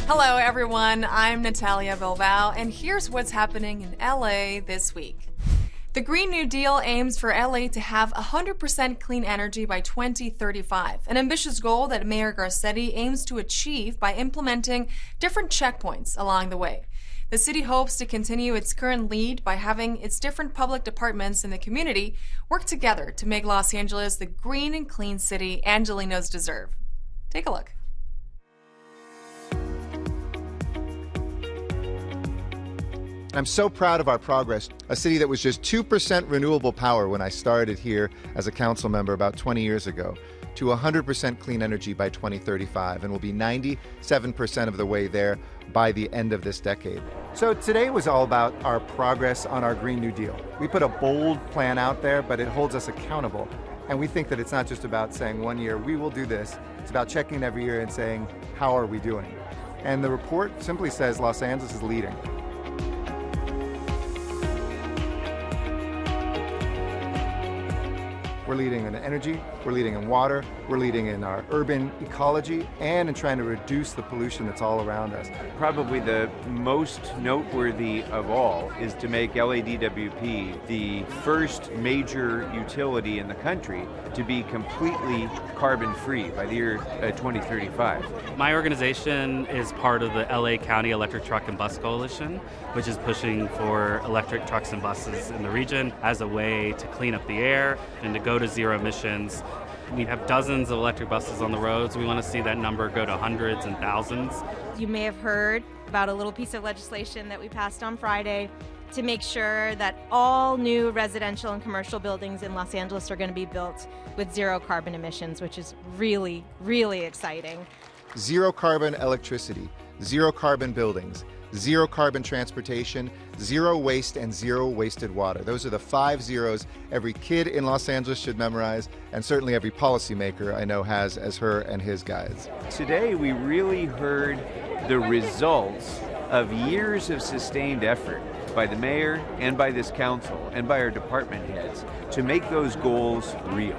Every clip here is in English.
Hello, everyone. I'm Natalia Bilbao, and here's what's happening in LA this week. The Green New Deal aims for LA to have 100% clean energy by 2035, an ambitious goal that Mayor Garcetti aims to achieve by implementing different checkpoints along the way. The city hopes to continue its current lead by having its different public departments in the community work together to make Los Angeles the green and clean city Angelenos deserve. Take a look. I'm so proud of our progress. A city that was just 2% renewable power when I started here as a council member about 20 years ago, to 100% clean energy by 2035, and will be 97% of the way there by the end of this decade. So today was all about our progress on our Green New Deal. We put a bold plan out there, but it holds us accountable. And we think that it's not just about saying 1 year, we will do this. It's about checking every year and saying, how are we doing? And the report simply says Los Angeles is leading. We're leading in energy, we're leading in water, we're leading in our urban ecology, and in trying to reduce the pollution that's all around us. Probably the most noteworthy of all is to make LADWP the first major utility in the country to be completely carbon-free by the year 2035. My organization is part of the LA County Electric Truck and Bus Coalition, which is pushing for electric trucks and buses in the region as a way to clean up the air and to go to zero emissions. We have dozens of electric buses on the roads. We want to see that number go to hundreds and thousands. You may have heard about a little piece of legislation that we passed on Friday to make sure that all new residential and commercial buildings in Los Angeles are going to be built with zero carbon emissions, which is really, really exciting. Zero carbon electricity, zero carbon buildings, zero carbon transportation, zero waste, and zero wasted water. Those are the 5 zeros every kid in Los Angeles should memorize, and certainly every policymaker I know has as her and his guides. Today we really heard the results of years of sustained effort by the mayor and by this council and by our department heads to make those goals real.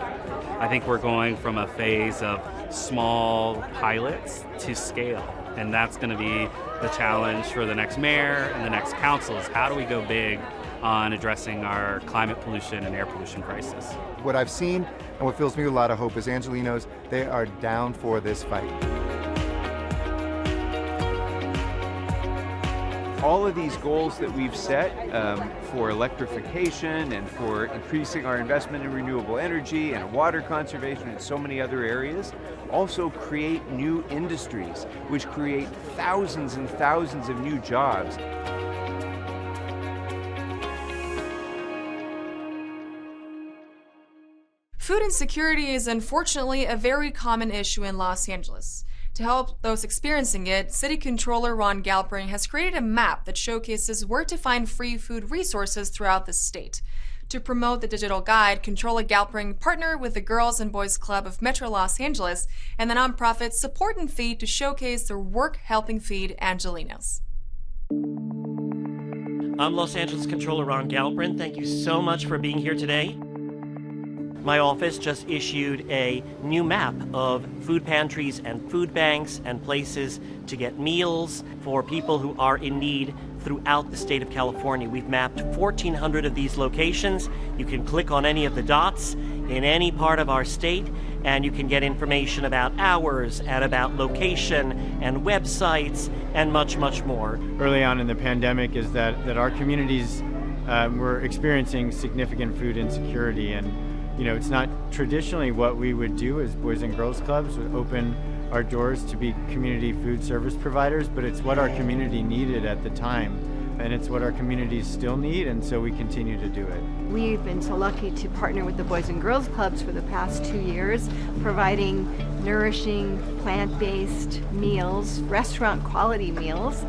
I think we're going from a phase of small pilots to scale, and that's going to be the challenge for the next mayor and the next council is how do we go big on addressing our climate pollution and air pollution crisis. What I've seen and what fills me with a lot of hope is Angelenos, they are down for this fight. All of these goals that we've set for electrification and for increasing our investment in renewable energy and water conservation and so many other areas also create new industries, which create thousands and thousands of new jobs. Food insecurity is unfortunately a very common issue in Los Angeles. To help those experiencing it, City Controller Ron Galperin has created a map that showcases where to find free food resources throughout the state. To promote the digital guide, Controller Galperin partnered with the Girls and Boys Club of Metro Los Angeles and the nonprofit Support and Feed to showcase their work helping feed Angelenos. I'm Los Angeles Controller Ron Galperin. Thank you so much for being here today. My office just issued a new map of food pantries and food banks and places to get meals for people who are in need throughout the state of California. We've mapped 1,400 of these locations. You can click on any of the dots in any part of our state, and you can get information about hours and about location and websites and much, much more. Early on in the pandemic is that our communities were experiencing significant food insecurity, and it's not traditionally what we would do as Boys and Girls Clubs, would open our doors to be community food service providers, but it's what our community needed at the time, and it's what our communities still need, and so we continue to do it. We've been so lucky to partner with the Boys and Girls Clubs for the past 2 years, providing nourishing, plant-based meals, restaurant quality meals.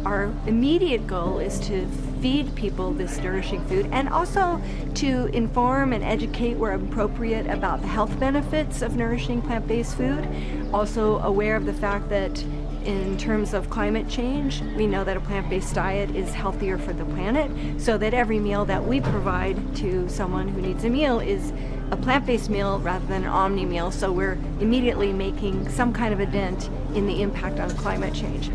Our immediate goal is to feed people this nourishing food and also to inform and educate where appropriate about the health benefits of nourishing plant-based food. Also aware of the fact that In terms of climate change, we know that a plant-based diet is healthier for the planet, so that every meal that we provide to someone who needs a meal is a plant-based meal rather than an omni meal, so we're immediately making some kind of a dent in the impact on climate change.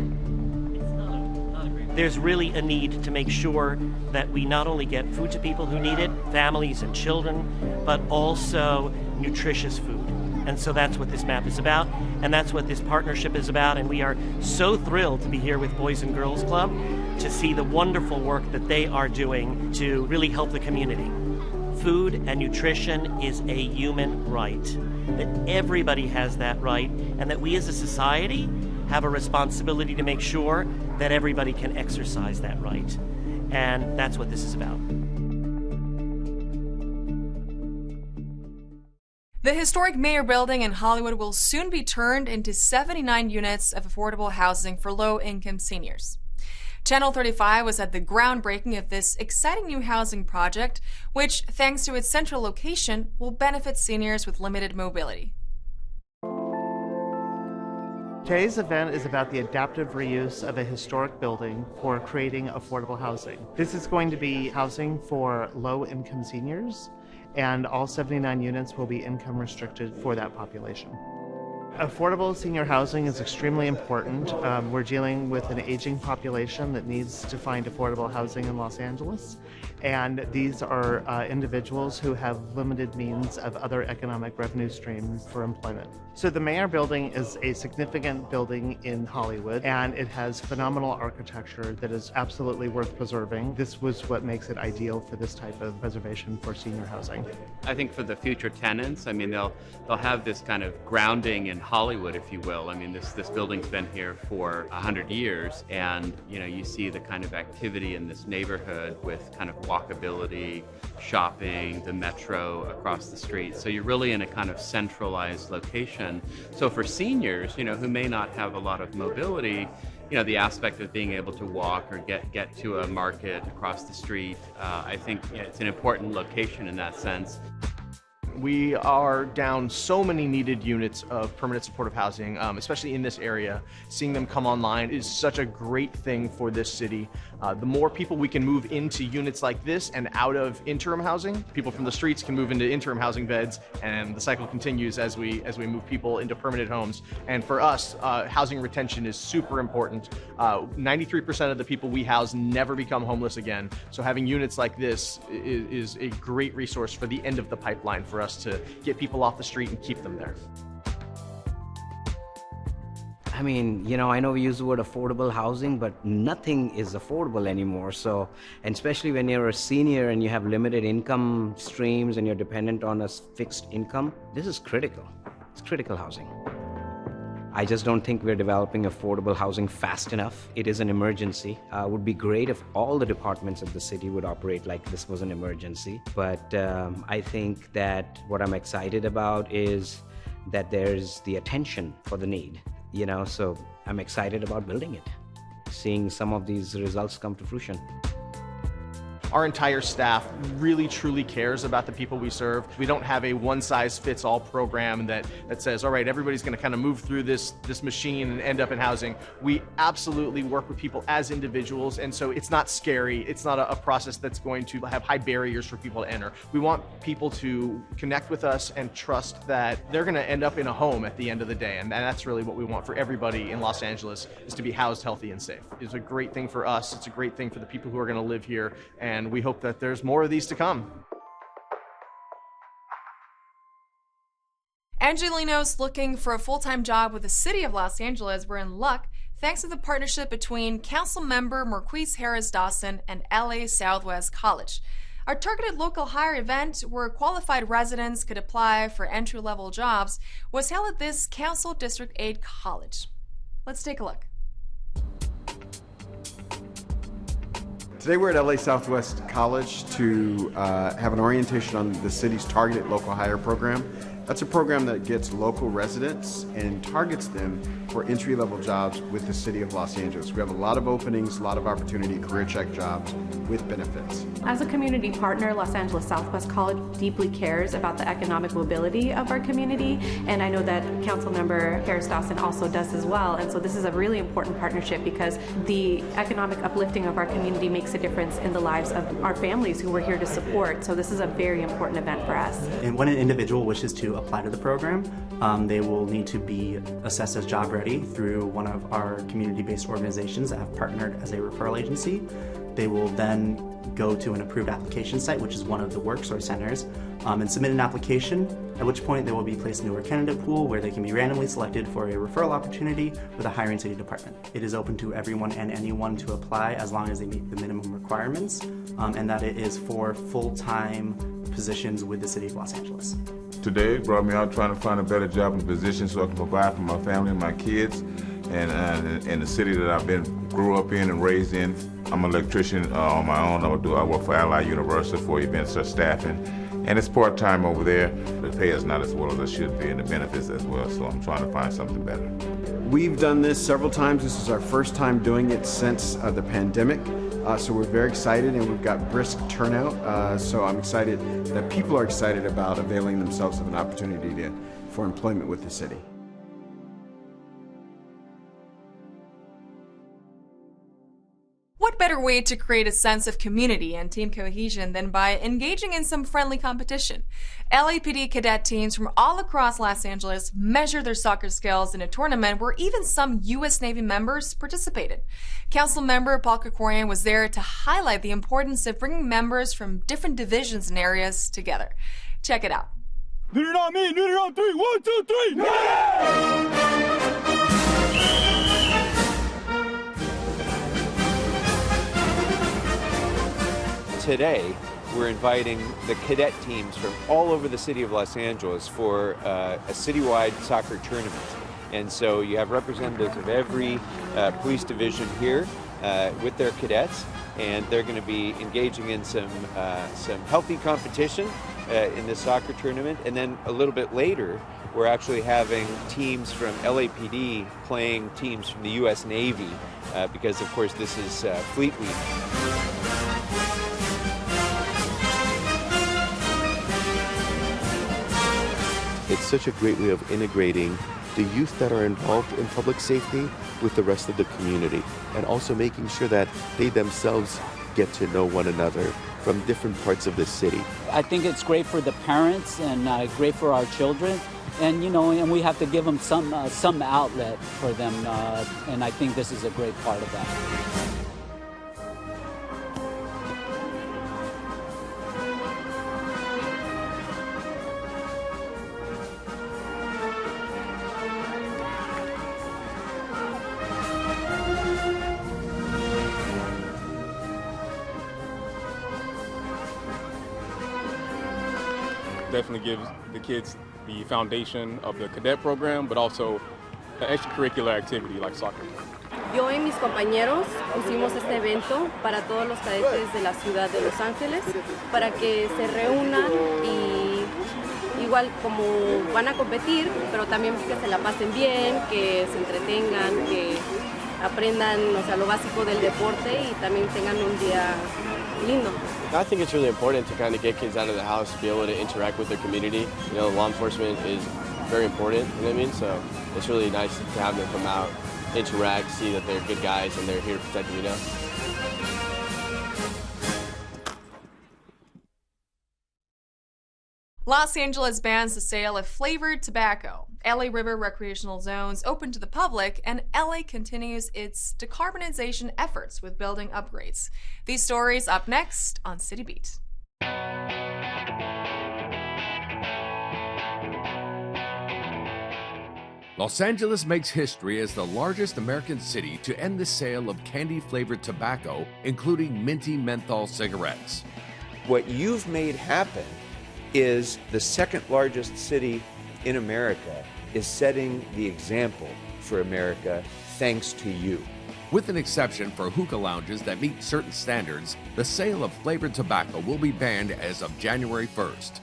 There's really a need to make sure that we not only get food to people who need it, families and children, but also nutritious food. And so that's what this map is about, and that's what this partnership is about, and we are so thrilled to be here with Boys and Girls Club to see the wonderful work that they are doing to really help the community. Food and nutrition is a human right, that everybody has that right, and that we as a society have a responsibility to make sure that everybody can exercise that right. And that's what this is about. The historic Mayer Building in Hollywood will soon be turned into 79 units of affordable housing for low-income seniors. Channel 35 was at the groundbreaking of this exciting new housing project, which, thanks to its central location, will benefit seniors with limited mobility. Today's event is about the adaptive reuse of a historic building for creating affordable housing. This is going to be housing for low-income seniors, and all 79 units will be income restricted for that population. Affordable senior housing is extremely important. We're dealing with an aging population that needs to find affordable housing in Los Angeles, and these are individuals who have limited means of other economic revenue streams for employment. So the Mayer Building is a significant building in Hollywood, and it has phenomenal architecture that is absolutely worth preserving. This was what makes it ideal for this type of preservation for senior housing. I think for the future tenants, I mean, they'll have this kind of grounding in Hollywood, if you will. I mean, this building's been here for 100 years, and you see the kind of activity in this neighborhood with kind of walkability, shopping, the metro across the street. So you're really in a kind of centralized location. So for seniors, who may not have a lot of mobility, the aspect of being able to walk or get to a market across the street, I think it's an important location in that sense. We are down so many needed units of permanent supportive housing, especially in this area. Seeing them come online is such a great thing for this city. The more people we can move into units like this and out of interim housing, people from the streets can move into interim housing beds, and the cycle continues as we move people into permanent homes. And for us, housing retention is super important. 93% of the people we house never become homeless again. So having units like this is a great resource for the end of the pipeline for us to get people off the street and keep them there. I mean, I know we use the word affordable housing, but nothing is affordable anymore. So, and especially when you're a senior and you have limited income streams and you're dependent on a fixed income, this is critical. It's critical housing. I just don't think we're developing affordable housing fast enough. It is an emergency. It would be great if all the departments of the city would operate like this was an emergency. But I think that what I'm excited about is that there's the attention for the need, so I'm excited about building it, seeing some of these results come to fruition. Our entire staff really truly cares about the people we serve. We don't have a one-size-fits-all program that says, all right, everybody's going to kind of move through this machine and end up in housing. We absolutely work with people as individuals, and so it's not scary. It's not a process that's going to have high barriers for people to enter. We want people to connect with us and trust that they're going to end up in a home at the end of the day, and that's really what we want for everybody in Los Angeles, is to be housed, healthy, and safe. It's a great thing for us. It's a great thing for the people who are going to live here, and we hope that there's more of these to come. Angelinos looking for a full-time job with the city of Los Angeles were in luck thanks to the partnership between council member Marquise Harris Dawson and LA Southwest College. Our targeted local hire event, where qualified residents could apply for entry-level jobs, was held at this Council District 8 college. Let's take a look. Today we're at LA Southwest College to have an orientation on the city's targeted local hire program. That's a program that gets local residents and targets them for entry-level jobs with the City of Los Angeles. We have a lot of openings, a lot of opportunity, career check jobs with benefits. As a community partner, Los Angeles Southwest College deeply cares about the economic mobility of our community, and I know that Councilmember Harris Dawson also does as well. And so this is a really important partnership because the economic uplifting of our community makes a difference in the lives of our families who we're here to support. So this is a very important event for us. And when an individual wishes to apply to the program, they will need to be assessed as job ready through one of our community-based organizations that have partnered as a referral agency. They will then go to an approved application site, which is one of the WorkSource centers, and submit an application, at which point they will be placed into a candidate pool where they can be randomly selected for a referral opportunity with a hiring city department. It is open to everyone and anyone to apply as long as they meet the minimum requirements, and that it is for full-time positions with the City of Los Angeles. Today brought me out trying to find a better job and position so I can provide for my family and my kids and the city that I've grew up in and raised in. I'm an electrician on my own. I work for Ally University for events or staffing, and it's part-time over there. The pay is not as well as it should be, and the benefits as well, so I'm trying to find something better. We've done this several times. This is our first time doing it since the pandemic. So we're very excited, and we've got brisk turnout. So I'm excited that people are excited about availing themselves of an opportunity for employment with the city. What better way to create a sense of community and team cohesion than by engaging in some friendly competition? LAPD cadet teams from all across Los Angeles measured their soccer skills in a tournament where even some U.S. Navy members participated. Councilmember Paul Krikorian was there to highlight the importance of bringing members from different divisions and areas together. Check it out. Lead it on me, lead it on 3, 1, 2, 3. Yeah! Today, we're inviting the cadet teams from all over the city of Los Angeles for a citywide soccer tournament. And so you have representatives of every police division here with their cadets, and they're going to be engaging in some healthy competition in this soccer tournament. And then a little bit later, we're actually having teams from LAPD playing teams from the U.S. Navy because, of course, this is Fleet Week. It's such a great way of integrating the youth that are involved in public safety with the rest of the community, and also making sure that they themselves get to know one another from different parts of the city. I think it's great for the parents and great for our children, and and we have to give them some outlet for them, and I think this is a great part of that. Definitely gives the kids the foundation of the cadet program, but also an extracurricular activity like soccer. Yo y mis compañeros pusimos este evento para todos los cadetes de la ciudad de Los Ángeles, para que se reúnan y igual como van a competir, pero también que se la pasen bien, que se entretengan, que aprendan, lo básico del deporte y también tengan un día lindo. I think it's really important to kind of get kids out of the house, to be able to interact with their community. Law enforcement is very important, you know what I mean? So it's really nice to have them come out, interact, see that they're good guys and they're here to protect you, Los Angeles bans the sale of flavored tobacco. LA River recreational zones open to the public, and LA continues its decarbonization efforts with building upgrades. These stories up next on City Beat. Los Angeles makes history as the largest American city to end the sale of candy-flavored tobacco, including minty menthol cigarettes. What you've made happen is the second largest city in America is setting the example for America thanks to you. With an exception for hookah lounges that meet certain standards, the sale of flavored tobacco will be banned as of January 1st.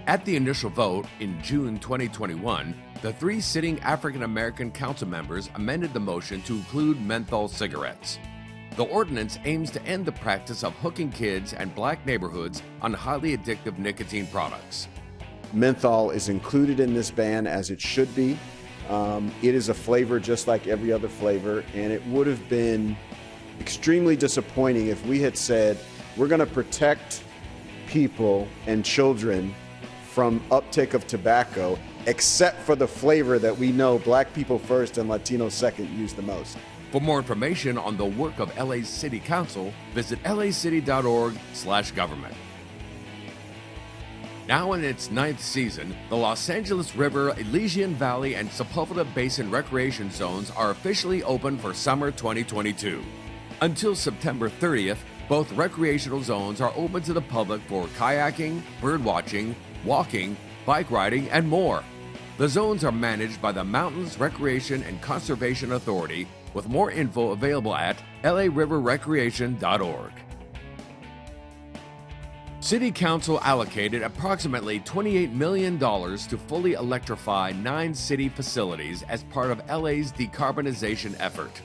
At the initial vote in June 2021, the 3 sitting African American council members amended the motion to include menthol cigarettes. The ordinance aims to end the practice of hooking kids and black neighborhoods on highly addictive nicotine products. Menthol is included in this ban, as it should be. It is a flavor just like every other flavor, and it would have been extremely disappointing if we had said, we're going to protect people and children from uptake of tobacco, except for the flavor that we know black people first and Latinos second use the most. For more information on the work of LA's City Council, visit lacity.org/government. Now in its 9th season, the Los Angeles River, Elysian Valley, and Sepulveda Basin recreation zones are officially open for summer 2022. Until September 30th, both recreational zones are open to the public for kayaking, birdwatching, walking, bike riding, and more. The zones are managed by the Mountains Recreation and Conservation Authority, with more info available at lariverrecreation.org. City Council allocated approximately $28 million to fully electrify 9 city facilities as part of LA's decarbonization effort.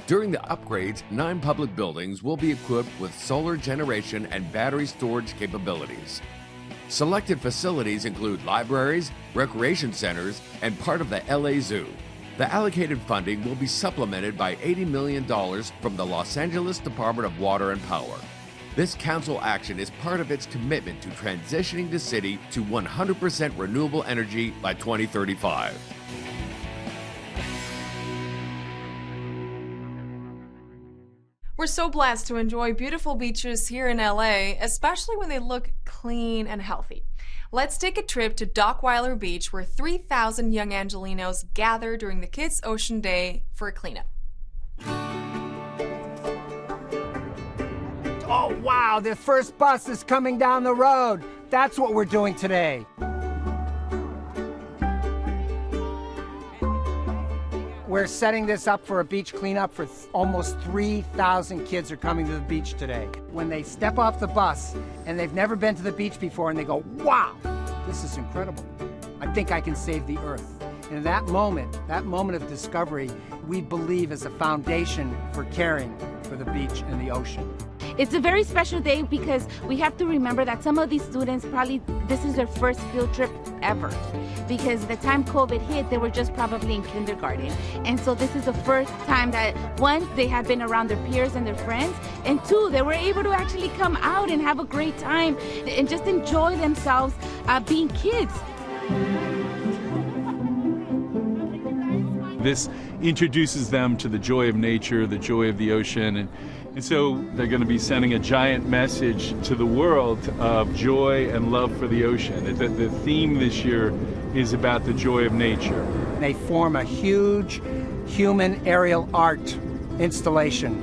During the upgrades, 9 public buildings will be equipped with solar generation and battery storage capabilities. Selected facilities include libraries, recreation centers, and part of the LA Zoo. The allocated funding will be supplemented by $80 million from the Los Angeles Department of Water and Power. This council action is part of its commitment to transitioning the city to 100% renewable energy by 2035. We're so blessed to enjoy beautiful beaches here in LA, especially when they look clean and healthy. Let's take a trip to Dockweiler Beach, where 3,000 young Angelenos gather during the Kids Ocean Day for a cleanup. Oh, wow, the first bus is coming down the road. That's what we're doing today. We're setting this up for a beach cleanup for almost 3,000 kids are coming to the beach today. When they step off the bus and they've never been to the beach before and they go, wow, this is incredible. I think I can save the earth. And that moment of discovery, we believe is a foundation for caring for the beach and the ocean. It's a very special day because we have to remember that some of these students this is their first field trip ever. Because the time COVID hit, they were just probably in kindergarten. And so this is the first time that, 1, they have been around their peers and their friends, and 2, they were able to actually come out and have a great time and just enjoy themselves being kids. This introduces them to the joy of nature, the joy of the ocean, and so they're going to be sending a giant message to the world of joy and love for the ocean. The theme this year is about the joy of nature. They form a huge human aerial art installation.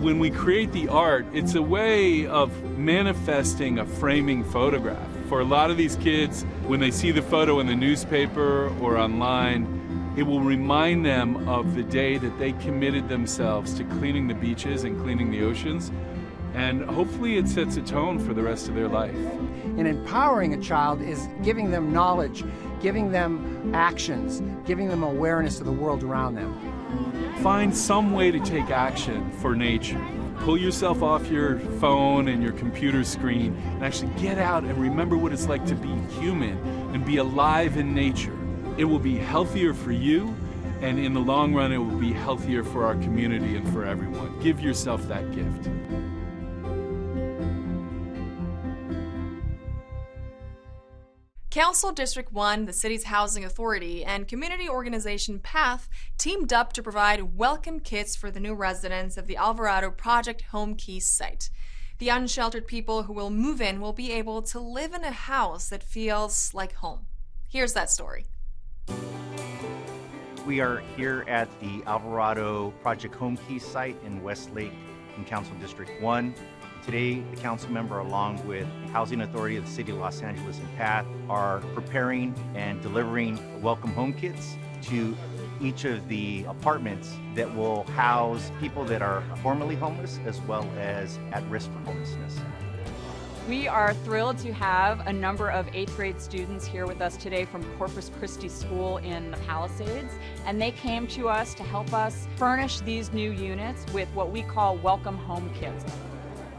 When we create the art, it's a way of manifesting a framing photograph. For a lot of these kids, when they see the photo in the newspaper or online, it will remind them of the day that they committed themselves to cleaning the beaches and cleaning the oceans, and hopefully it sets a tone for the rest of their life. And empowering a child is giving them knowledge, giving them actions, giving them awareness of the world around them. Find some way to take action for nature. Pull yourself off your phone and your computer screen and actually get out and remember what it's like to be human and be alive in nature. It will be healthier for you, and in the long run, it will be healthier for our community and for everyone. Give yourself that gift. Council District 1, the city's housing authority, and community organization PATH teamed up to provide welcome kits for the new residents of the Alvarado Project Home Keys site. The unsheltered people who will move in will be able to live in a house that feels like home. Here's that story. We are here at the Alvarado Project Home Keys site in Westlake in Council District 1. Today, the council member, along with the Housing Authority of the City of Los Angeles and PATH, are preparing and delivering welcome home kits to each of the apartments that will house people that are formerly homeless as well as at risk for homelessness. We are thrilled to have a number of 8th grade students here with us today from Corpus Christi School in the Palisades, and they came to us to help us furnish these new units with what we call Welcome Home Kits.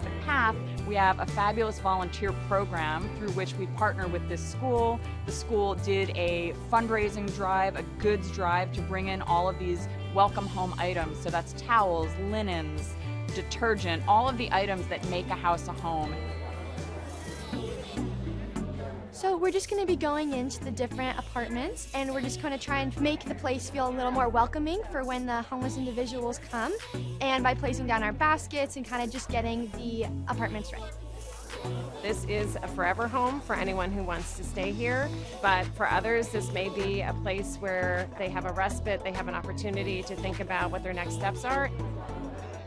At PATH, we have a fabulous volunteer program through which we partner with this school. The school did a fundraising drive, a goods drive, to bring in all of these welcome home items. So that's towels, linens, detergent, all of the items that make a house a home. So we're just going to be going into the different apartments, and we're just going to try and make the place feel a little more welcoming for when the homeless individuals come, and by placing down our baskets and kind of just getting the apartments ready. This is a forever home for anyone who wants to stay here, but for others this may be a place where they have a respite, they have an opportunity to think about what their next steps are.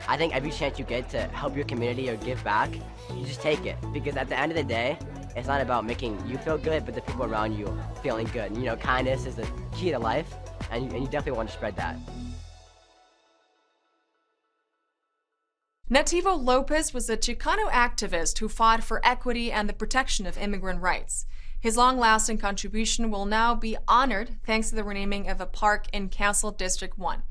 I think every chance you get to help your community or give back, you just take it, because at the end of the day, it's not about making you feel good, but the people around you feeling good. You know, kindness is the key to life, and you definitely want to spread that. Nativo Lopez was a Chicano activist who fought for equity and the protection of immigrant rights. His long-lasting contribution will now be honored thanks to the renaming of a park in Council District 1.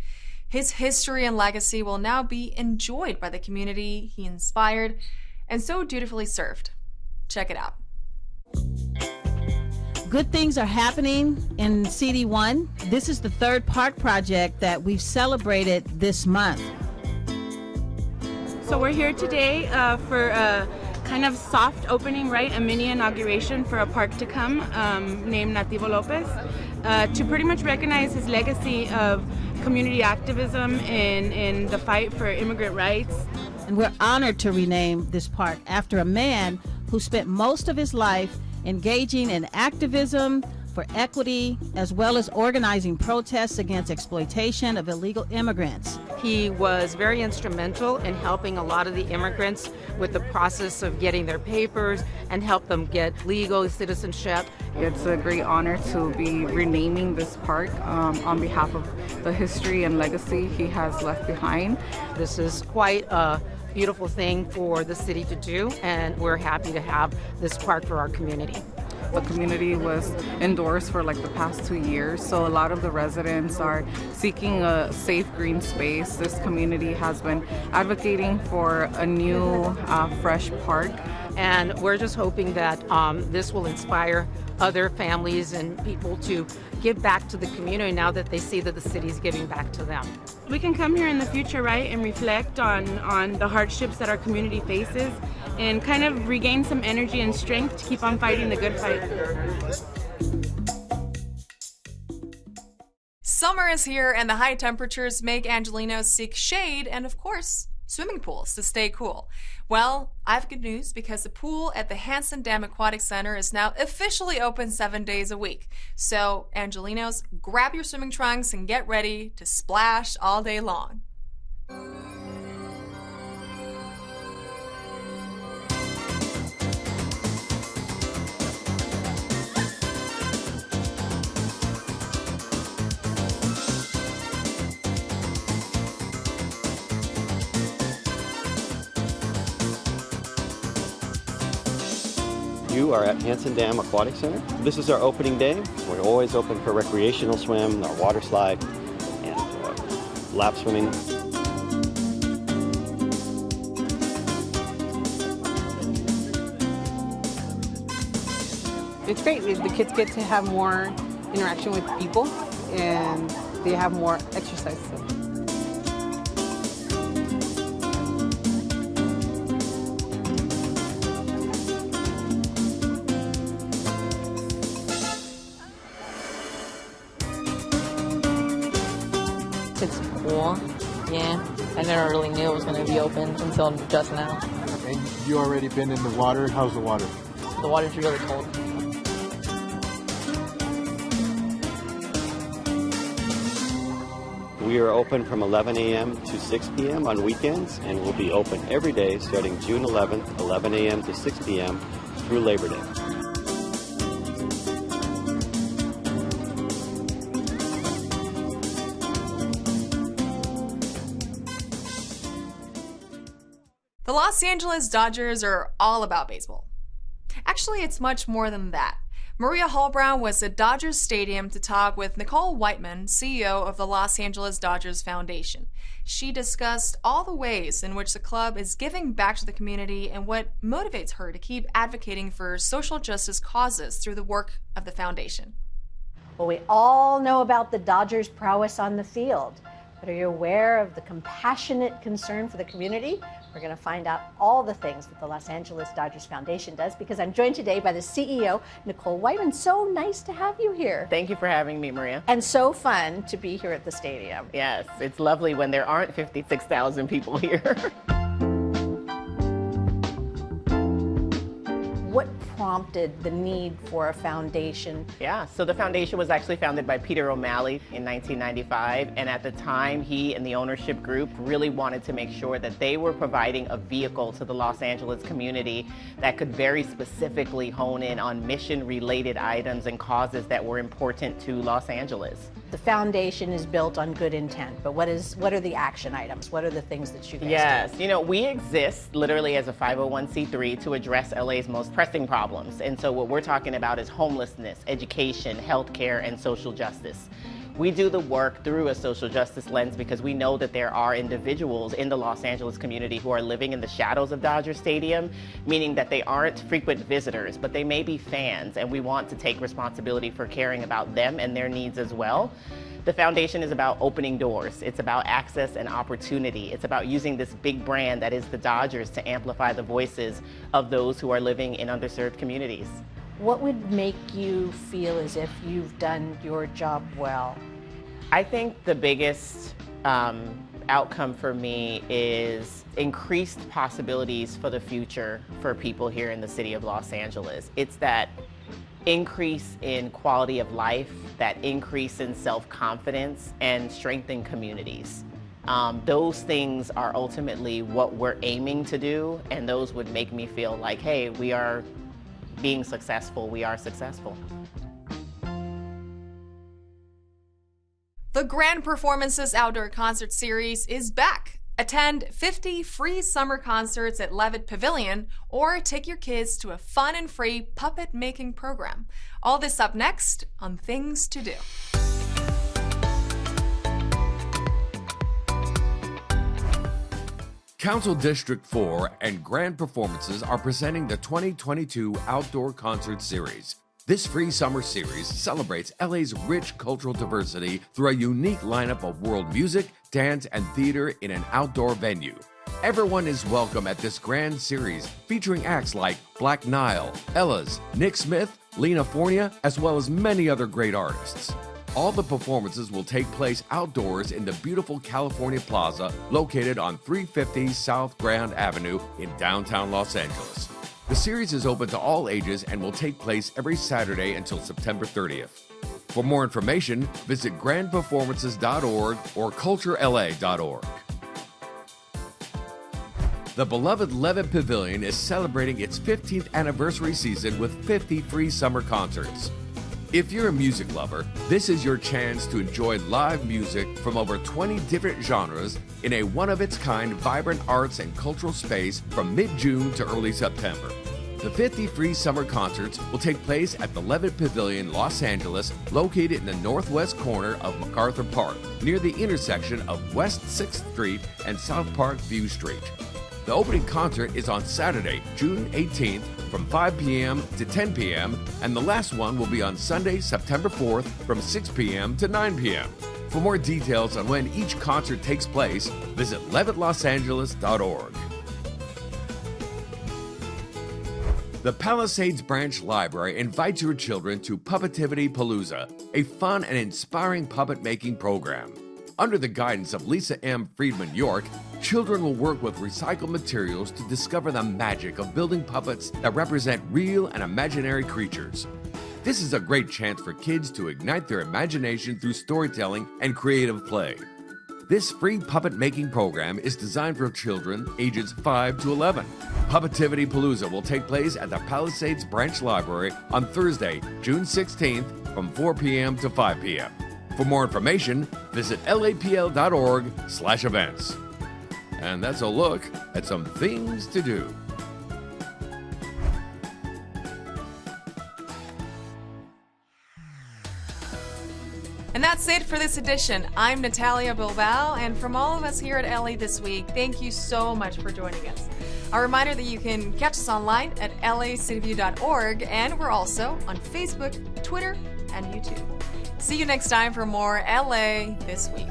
His history and legacy will now be enjoyed by the community he inspired and so dutifully served. Check it out. Good things are happening in CD1. This is the third park project that we've celebrated this month. So we're here today for a kind of soft opening, right? A mini inauguration for a park to come named Nativo Lopez to pretty much recognize his legacy of community activism in the fight for immigrant rights. And we're honored to rename this park after a man who spent most of his life engaging in activism for equity, as well as organizing protests against exploitation of illegal immigrants. He was very instrumental in helping a lot of the immigrants with the process of getting their papers and help them get legal citizenship. It's a great honor to be renaming this park on behalf of the history and legacy he has left behind. This is quite a beautiful thing for the city to do, and we're happy to have this park for our community. The community was indoors for like the past 2 years, so a lot of the residents are seeking a safe green space. This community has been advocating for a new fresh park. And we're just hoping that this will inspire other families and people to give back to the community now that they see that the city's giving back to them. We can come here in the future, right, and reflect on the hardships that our community faces and kind of regain some energy and strength to keep on fighting the good fight. Summer is here and the high temperatures make Angelenos seek shade and, of course, swimming pools to stay cool. Well, I have good news because the pool at the Hansen Dam Aquatic Center is now officially open 7 days a week. So, Angelenos, grab your swimming trunks and get ready to splash all day long. You are at Hansen Dam Aquatic Center. This is our opening day. We're always open for recreational swim, our water slide, and lap swimming. It's great. The kids get to have more interaction with people, and they have more exercise. It's cool, yeah. I never really knew it was going to be open until just now. And you already been in the water? How's the water? The water's really cold. We are open from 11 a.m. to 6 p.m. on weekends, and we'll be open every day starting June 11th, 11 a.m. to 6 p.m. through Labor Day. The Los Angeles Dodgers are all about baseball. Actually, it's much more than that. Maria Hallbrown was at Dodgers Stadium to talk with Nicole Whiteman, CEO of the Los Angeles Dodgers Foundation. She discussed all the ways in which the club is giving back to the community and what motivates her to keep advocating for social justice causes through the work of the foundation. Well, we all know about the Dodgers' prowess on the field, but are you aware of the compassionate concern for the community? We're going to find out all the things that the Los Angeles Dodgers Foundation does, because I'm joined today by the CEO, Nicole Whiteman. So nice to have you here. Thank you for having me, Maria. And so fun to be here at the stadium. Yes, it's lovely when there aren't 56,000 people here. What prompted the need for a foundation? Yeah, so the foundation was actually founded by Peter O'Malley in 1995, and at the time he and the ownership group really wanted to make sure that they were providing a vehicle to the Los Angeles community that could very specifically hone in on mission-related items and causes that were important to Los Angeles. The foundation is built on good intent, but what are the action items? What are the things that you guys do? Yes, you know, we exist literally as a 501c3 to address LA's most pressing problems. And so what we're talking about is homelessness, education, healthcare, and social justice. We do the work through a social justice lens because we know that there are individuals in the Los Angeles community who are living in the shadows of Dodger Stadium, meaning that they aren't frequent visitors, but they may be fans, and we want to take responsibility for caring about them and their needs as well. The foundation is about opening doors. It's about access and opportunity. It's about using this big brand that is the Dodgers to amplify the voices of those who are living in underserved communities. What would make you feel as if you've done your job well? I think the biggest outcome for me is increased possibilities for the future for people here in the city of Los Angeles. It's that increase in quality of life, that increase in self-confidence, and strengthen communities. Those things are ultimately what we're aiming to do, and those would make me feel like, hey, we are being successful, we are successful. The Grand Performances Outdoor Concert Series is back. Attend 50 free summer concerts at Levitt Pavilion, or take your kids to a fun and free puppet making program. All this up next on Things to Do. Council District 4 and Grand Performances are presenting the 2022 Outdoor Concert Series. This free summer series celebrates LA's rich cultural diversity through a unique lineup of world music, dance, and theater in an outdoor venue. Everyone is welcome at this grand series, featuring acts like Black Nile, Ella's, Nick Smith, Lena Fornia, as well as many other great artists. All the performances will take place outdoors in the beautiful California Plaza located on 350 South Grand Avenue in downtown Los Angeles. The series is open to all ages and will take place every Saturday until September 30th. For more information, visit grandperformances.org or culturela.org. The beloved Levitt Pavilion is celebrating its 15th anniversary season with 50 free summer concerts. If you're a music lover, this is your chance to enjoy live music from over 20 different genres in a one-of-its-kind vibrant arts and cultural space from mid-June to early September. The 50 free summer concerts will take place at the Levitt Pavilion, Los Angeles, located in the northwest corner of MacArthur Park, near the intersection of West 6th Street and South Park View Street. The opening concert is on Saturday, June 18th from 5 p.m. to 10 p.m., and the last one will be on Sunday, September 4th from 6 p.m. to 9 p.m. For more details on when each concert takes place, visit LevittLosAngeles.org. The Palisades Branch Library invites your children to Puppetivity Palooza, a fun and inspiring puppet-making program. Under the guidance of Lisa M. Friedman York, children will work with recycled materials to discover the magic of building puppets that represent real and imaginary creatures. This is a great chance for kids to ignite their imagination through storytelling and creative play. This free puppet making program is designed for children ages 5 to 11. Puppetivity Palooza will take place at the Palisades Branch Library on Thursday, June 16th from 4 p.m. to 5 p.m. For more information, visit lapl.org/events. And that's a look at some things to do. And that's it for this edition. I'm Natalia Bilbao, and from all of us here at LA This Week, thank you so much for joining us. A reminder that you can catch us online at lacityview.org, and we're also on Facebook, Twitter, and YouTube. See you next time for more LA This Week.